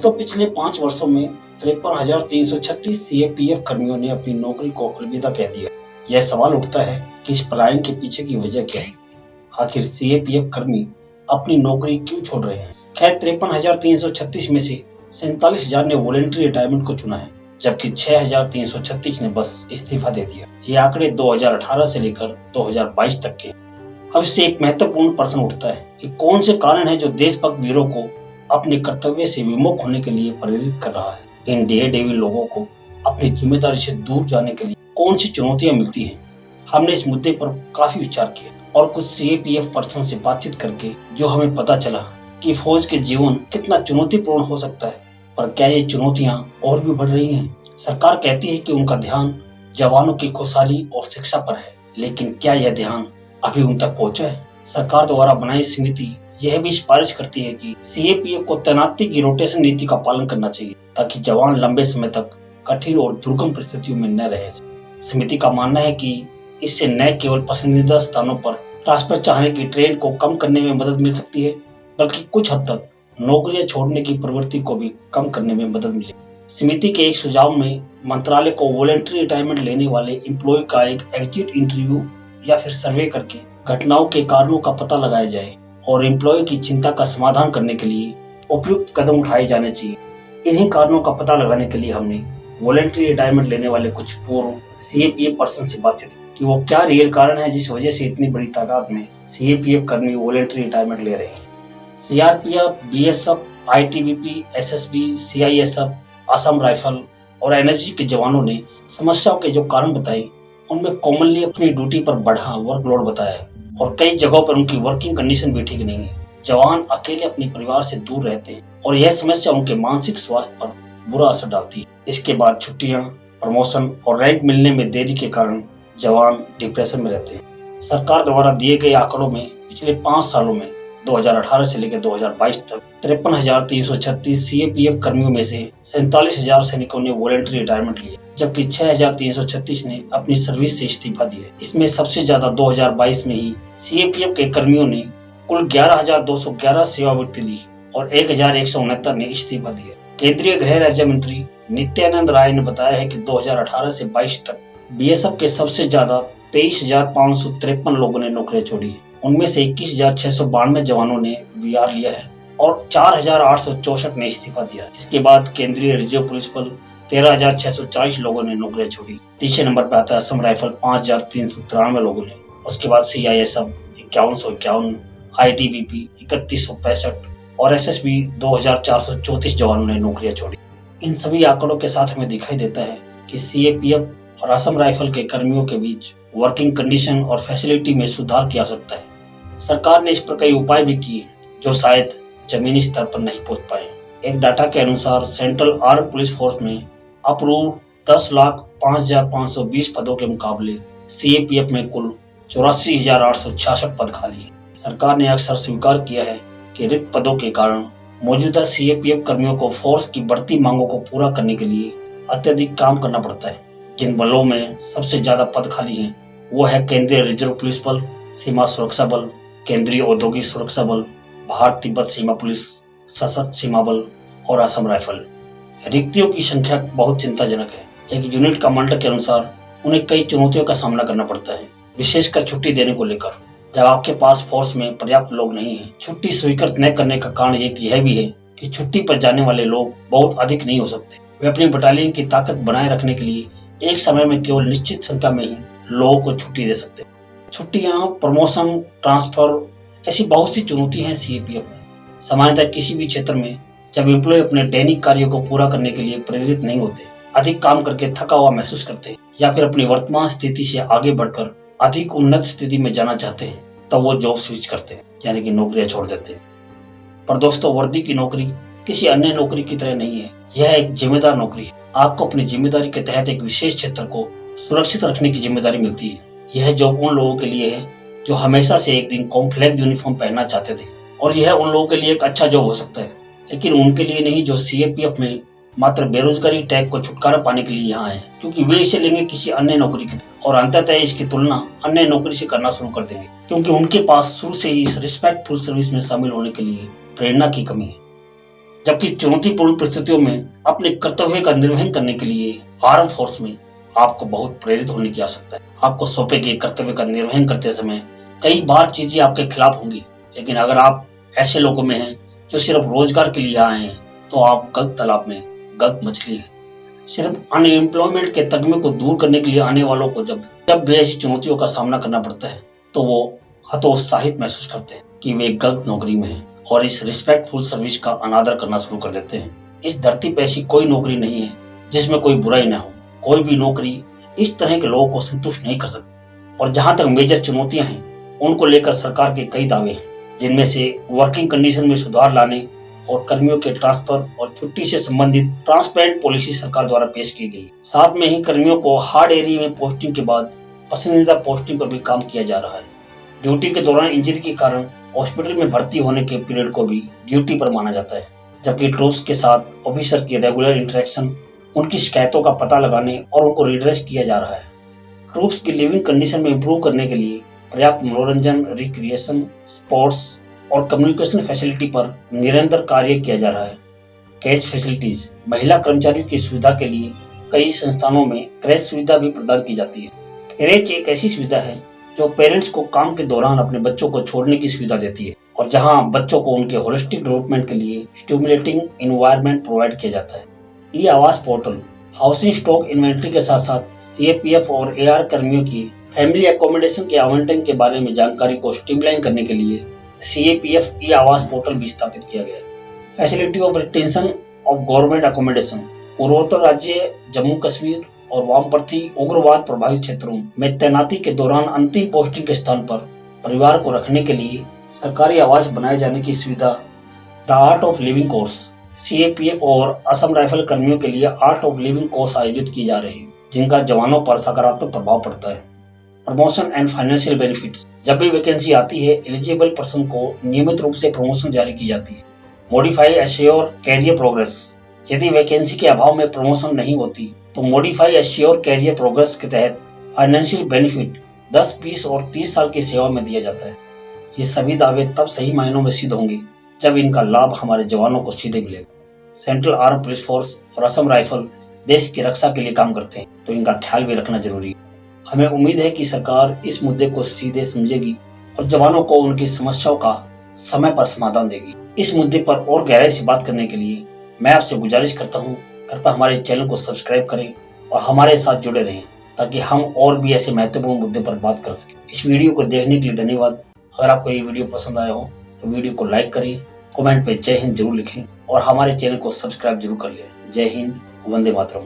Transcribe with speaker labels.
Speaker 1: दोस्तों, पिछले 5 वर्षों में 53,336 सीएपीएफ कर्मियों ने अपनी नौकरी को अलविदा कह दिया। यह सवाल उठता है कि इस पलायन के पीछे की वजह क्या है। आखिर सीएपीएफ कर्मी अपनी नौकरी क्यों छोड़ रहे हैं? खैर, 53,336 में से 47,000 ने वॉलंटरी रिटायरमेंट को चुना है, जबकि 6,336 ने बस इस्तीफा दे दिया। ये आंकड़े 2018 से लेकर 2022 तक के। अब इससे एक महत्वपूर्ण प्रश्न उठता है कि कौन से कारण है जो देशभक्त वीरों को अपने कर्तव्य से विमुख होने के लिए प्रेरित कर रहा है। इन डेविल लोगों को अपनी जिम्मेदारी से दूर जाने के लिए कौन सी चुनौतियां मिलती हैं? हमने इस मुद्दे पर काफी विचार किया और कुछ सीएपीएफ पर्सन से बातचीत करके जो हमें पता चला कि फौज के जीवन कितना चुनौतीपूर्ण हो सकता है। पर क्या ये चुनौतियां और भी बढ़ रही हैं? सरकार कहती है कि उनका ध्यान जवानों की खुशहाली और शिक्षा पर है, लेकिन क्या यह ध्यान अभी उन तक पहुंचा है? सरकार द्वारा बनाई समिति यह भी सिफारिश करती है कि सीएपीएफ को तैनाती की रोटेशन नीति का पालन करना चाहिए, ताकि जवान लंबे समय तक कठिन और दुर्गम परिस्थितियों में न रहे। समिति का मानना है कि इससे न केवल पसंदीदा स्थानों पर ट्रांसफर चाहने की ट्रेंड को कम करने में मदद मिल सकती है, बल्कि कुछ हद तक नौकरियां छोड़ने की प्रवृत्ति को भी कम करने में मदद मिलेगी। समिति के एक सुझाव में मंत्रालय को वॉलंटरी रिटायरमेंट लेने वाले एम्प्लॉय का एक एग्जिट इंटरव्यू या फिर सर्वे करके घटनाओं के कारणों का पता लगाया जाए और एम्प्लॉय की चिंता का समाधान करने के लिए उपयुक्त कदम उठाए जाने चाहिए। इन्हीं कारणों का पता लगाने के लिए हमने वॉलंटरी रिटायरमेंट लेने वाले कुछ पूर्व सीएपीएफ पर्सन से बातचीत की कि वो क्या रियल कारण है जिस वजह से इतनी बड़ी तादाद में सीएपीएफ कर्मी वॉलंटरी रिटायरमेंट ले रहे हैं। CRPF, BSF, ITBP, SSB, CISF, Assam rifle और एनएसजी के जवानों ने समस्याओं के जो कारण बताए, उनमें कॉमनली अपनी ड्यूटी पर बढ़ा वर्कलोड बताया है और कई जगहों पर उनकी वर्किंग कंडीशन भी ठीक नहीं है। जवान अकेले अपने परिवार से दूर रहते हैं और यह समस्या उनके मानसिक स्वास्थ्य पर बुरा असर डालती है। इसके बाद छुट्टियां, प्रमोशन और रैंक मिलने में देरी के कारण जवान डिप्रेशन में रहते हैं। सरकार द्वारा दिए गए आंकड़ों में पिछले 5 सालों में 2018 से लेकर 2022 तक 53,336 सीएपीएफ कर्मियों में से 47,000 सैनिकों ने वॉलंटरी रिटायरमेंट लिया, जबकि 6,336 ने अपनी सर्विस से इस्तीफा दिया। इसमें सबसे ज्यादा 2022 में ही सीएपीएफ के कर्मियों ने कुल 11,211 सेवानिवृत्ति ली और 1,169 ने इस्तीफा दिया। केंद्रीय गृह राज्य मंत्री नित्यानंद राय ने बताया है कि 2018 से 22 तक बीएसएफ के सबसे ज्यादा 23,553 लोगों ने नौकरियां छोड़ी है। उनमें से 21,692 जवानों ने वीआर लिया है और 4,864 ने इस्तीफा दिया। इसके बाद केंद्रीय रिजर्व पुलिस बल 13,640 लोगों ने नौकरियां छोड़ी। तीसरे नंबर पर आता है असम राइफल 5,393 लोगों ने। उसके बाद सीआईएसएफ 5151, आईटीबीपी 3165 और एसएसबी 2,434 जवानों ने नौकरियां छोड़ी। इन सभी आंकड़ों के साथ हमें दिखाई देता है कि सीएपीएफ और असम राइफल के कर्मियों के बीच वर्किंग कंडीशन और फैसिलिटी में सुधार किया जा सकता है। सरकार ने इस पर कई उपाय भी किए जो शायद जमीनी स्तर पर नहीं पहुंच पाए। एक डाटा के अनुसार सेंट्रल आर्म पुलिस फोर्स में अप्रूव 10,05,520 पदों के मुकाबले सीएपीएफ में कुल 84,866 पद खाली हैं। सरकार ने अक्सर स्वीकार किया है कि रिक्त पदों के कारण मौजूदा सीएपीएफ कर्मियों को फोर्स की बढ़ती मांगों को पूरा करने के लिए अत्यधिक काम करना पड़ता है। जिन बलों में सबसे ज्यादा पद खाली हैं वो है केंद्रीय रिजर्व पुलिस बल, सीमा सुरक्षा बल, केंद्रीय औद्योगिक सुरक्षा बल, भारत तिब्बत सीमा पुलिस, सशस्त्र सीमा बल और असम राइफल। रिक्तियों की संख्या बहुत चिंताजनक है। एक यूनिट कमांडर के अनुसार उन्हें कई चुनौतियों का सामना करना पड़ता है, विशेषकर छुट्टी देने को लेकर। जब आपके पास फोर्स में पर्याप्त लोग नहीं है, छुट्टी स्वीकृत न करने का कारण एक यह भी है कि छुट्टी पर जाने वाले लोग बहुत अधिक नहीं हो सकते। वे अपनी बटालियन की ताकत बनाए रखने के लिए एक समय में केवल निश्चित संख्या में ही लोगों को छुट्टी दे सकते हैं। छुट्टियां, प्रमोशन, ट्रांसफर ऐसी बहुत सी चुनौती हैं सीएपीएफ में। सामान्यतः किसी भी क्षेत्र में जब एम्प्लॉय अपने दैनिक कार्यों को पूरा करने के लिए प्रेरित नहीं होते, अधिक काम करके थका हुआ महसूस करते हैं या फिर अपनी वर्तमान स्थिति से आगे बढ़कर अधिक उन्नत स्थिति में जाना चाहते हैं, तब वो जॉब स्विच करते हैं, यानी कि नौकरियां छोड़ देते हैं। पर दोस्तों, वर्दी की नौकरी किसी अन्य नौकरी की तरह नहीं है। यह एक जिम्मेदार नौकरी है। आपको अपनी जिम्मेदारी के तहत एक विशेष क्षेत्र को सुरक्षित रखने की जिम्मेदारी मिलती है। यह जॉब उन लोगों के लिए है जो हमेशा से एक दिन कॉम्फ्लैग यूनिफॉर्म पहनना चाहते थे, और यह उन लोगों के लिए एक अच्छा जॉब हो सकता है, लेकिन उनके लिए नहीं जो सीएपीएफ में मात्र बेरोजगारी टैग को छुटकारा पाने के लिए यहाँ है, क्योंकि वे इसे लेंगे किसी अन्य नौकरी की और अंततः इसकी तुलना अन्य नौकरी से करना शुरू कर देंगे, क्योंकि उनके पास शुरू से ही इस रिस्पेक्टफुल सर्विस में शामिल होने के लिए प्रेरणा की कमी है। जबकि चुनौतीपूर्ण परिस्थितियों में अपने कर्तव्य का निर्वहन करने के लिए आर्म फोर्स में आपको बहुत प्रेरित होने की आवश्यकता है। आपको सौंपे गए कर्तव्य का निर्वहन करते समय कई बार चीजें आपके खिलाफ होंगी, लेकिन अगर आप ऐसे लोगों में हैं जो सिर्फ रोजगार के लिए आए हैं तो आप गलत तालाब में गलत मछली है। सिर्फ अनएम्प्लॉयमेंट के तगमे को दूर करने के लिए आने वालों को जब भी ऐसी चुनौतियों का सामना करना पड़ता है तो वो हतोत्साहित महसूस करते हैं कि वे गलत नौकरी में हैं और इस रिस्पेक्टफुल सर्विस का अनादर करना शुरू कर देते हैं। इस धरती पर ऐसी कोई नौकरी नहीं है जिसमें कोई बुराई न हो। कोई भी नौकरी इस तरह के लोगों को संतुष्ट नहीं कर सकती। और जहां तक मेजर चुनौतियां हैं उनको लेकर सरकार के कई दावे हैं, जिनमें से वर्किंग कंडीशन में सुधार लाने और कर्मियों के ट्रांसफर और छुट्टी से संबंधित ट्रांसपेरेंट पॉलिसी सरकार द्वारा पेश की गई। साथ में ही कर्मियों को हार्ड एरिया में पोस्टिंग के बाद पसंदीदा पोस्टिंग पर भी काम किया जा रहा है। ड्यूटी के दौरान इंजरी के कारण हॉस्पिटल में भर्ती होने के पीरियड को भी ड्यूटी पर माना जाता है, जबकि ट्रूप्स के साथ ऑफिसर की रेगुलर इंटरेक्शन, उनकी शिकायतों का पता लगाने और उनको रिड्रेस किया जा रहा है। ट्रूप्स की लिविंग कंडीशन में इंप्रूव करने के लिए पर्याप्त मनोरंजन, रिक्रिएशन, स्पोर्ट्स और कम्युनिकेशन फैसिलिटी पर निरंतर कार्य किया जा रहा है। कैश फैसिलिटीज, महिला कर्मचारियों की सुविधा के लिए कई संस्थानों में क्रैच सुविधा भी प्रदान की जाती है। क्रैच एक ऐसी सुविधा है जो पेरेंट्स को काम के दौरान अपने बच्चों को छोड़ने की सुविधा देती है और जहां बच्चों को उनके होलिस्टिक डेवलपमेंट के लिए स्टिमुलेटिंग एनवायरनमेंट प्रोवाइड किया जाता है। ई आवास पोर्टल हाउसिंग स्टॉक इन्वेंट्री के साथ साथ सीएपीएफ और एआर कर्मियों की फैमिली एकोमोडेशन के आवंटन के बारे में जानकारी को स्ट्रीमलाइन करने के लिए सीएपीएफ ई आवास पोर्टल भी स्थापित किया गया है। Facility of retention of government accommodation, पूर्वोत्तर राज्य जम्मू कश्मीर और वामपंथी उग्रवाद प्रभावित क्षेत्रों में तैनाती के दौरान अंतिम पोस्टिंग के स्थान पर परिवार को रखने के लिए सरकारी आवास बनाए जाने की सुविधा। The art of living course, CAPF और असम राइफल कर्मियों के लिए आर्ट ऑफ लिविंग कोर्स आयोजित किए जा रहे हैं, जिनका जवानों पर सकारात्मक प्रभाव पड़ता है। प्रमोशन एंड फाइनेंशियल बेनिफिट्स, जब भी वैकेंसी आती है एलिजिबल पर्सन को नियमित रूप से प्रमोशन जारी की जाती है। मॉडिफाई एश्योर कैरियर प्रोग्रेस, यदि वैकेंसी के अभाव में प्रमोशन नहीं होती तो मॉडिफाई एश्योर कैरियर प्रोग्रेस के तहत फाइनेंशियल बेनिफिट 10, 20 और 30 साल की सेवा में दिया जाता है। ये सभी दावे तब सही मायनों में सिद्ध होंगे जब इनका लाभ हमारे जवानों को सीधे मिलेगा। सेंट्रल आर्म पुलिस फोर्स और असम राइफल देश की रक्षा के लिए काम करते हैं, तो इनका ख्याल भी रखना जरूरी है। हमें उम्मीद है कि सरकार इस मुद्दे को सीधे समझेगी और जवानों को उनकी समस्याओं का समय पर समाधान देगी। इस मुद्दे पर और गहराई से बात करने के लिए मैं आपसे गुजारिश करता हूँ, कृपया हमारे चैनल को सब्सक्राइब करें और हमारे साथ जुड़े रहें ताकि हम और भी ऐसे महत्वपूर्ण मुद्दे पर बात कर सकें। इस वीडियो को देखने के लिए धन्यवाद। अगर आपको ये वीडियो पसंद आया हो तो वीडियो को लाइक करें, कमेंट पे जय हिंद जरूर लिखें और हमारे चैनल को सब्सक्राइब जरूर कर लें। जय हिंद, वंदे मातरम।